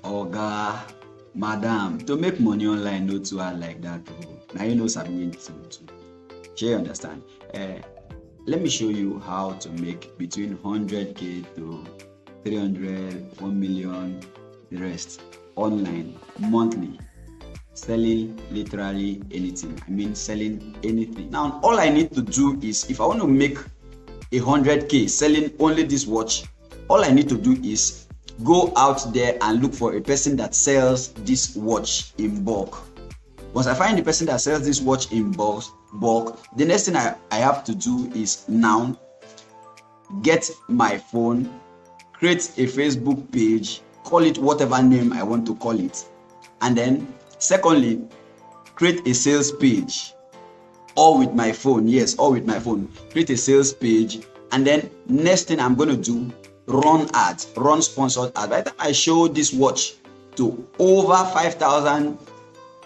Oga, madam, to make money online no too hard like that. Now you know something too. Shall you understand? Let me show you how to make between 100k to 300, 1 million, the rest online monthly, selling literally anything. I mean selling anything. Now all I need to do is, if I want to make 100k selling only this watch, all I need to do is go out there and look for a person that sells this watch in bulk. Once I find the person that sells this watch in bulk, the next thing I have to do is now get my phone, create a Facebook page, call it whatever name I want to call it, and then secondly, create a sales page, all with my phone. Yes, all with my phone. Create a sales page, and then next thing I'm going to do, run ads, run sponsored ads. By the time I show this watch to over 5,000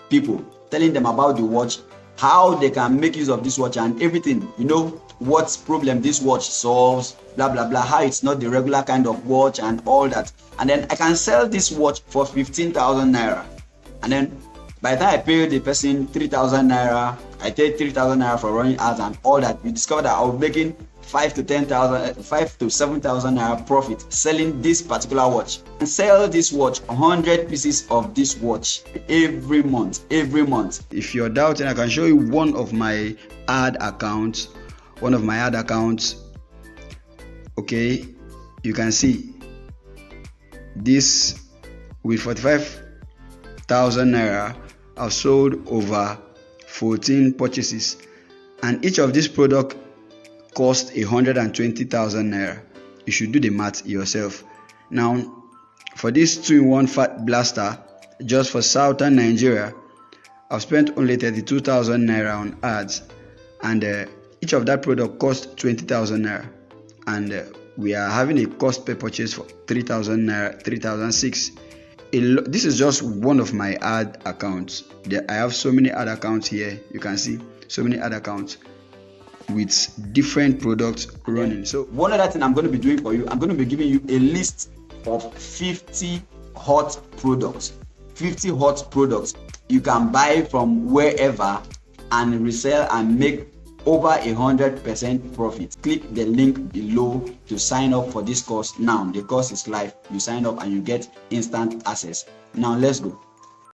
people, telling them about the watch, how they can make use of this watch and everything, you know, what problem this watch solves, blah blah blah, how it's not the regular kind of watch and all that. And then I can sell this watch for 15,000 naira. And then by the time I pay the person 3,000 naira, I take 3,000 naira for running ads and all that, you discover that I'll be making 5 to 7,000 naira profit selling this particular watch. And sell this watch, 100 pieces of this watch every month. If you're doubting, I can show you one of my ad accounts. Okay, you can see this with 45,000 naira. I've sold over 14 purchases, and each of these products cost 120,000 naira. You should do the math yourself. Now, for this 2-in-1 fat blaster, just for southern Nigeria, I've spent only 32,000 naira on ads, and each of that product cost 20,000 naira, and we are having a cost per purchase for 3,000 naira, 3,006. This is just one of my ad accounts. I have so many ad accounts here. You can see so many ad accounts with different products running. So one other thing I'm going to be doing for you, I'm going to be giving you a list of 50 hot products. 50 hot products you can buy from wherever and resell and make over 100% profit. Click the link below to sign up for this course now. The course is live. You sign up and you get instant access. Now let's go.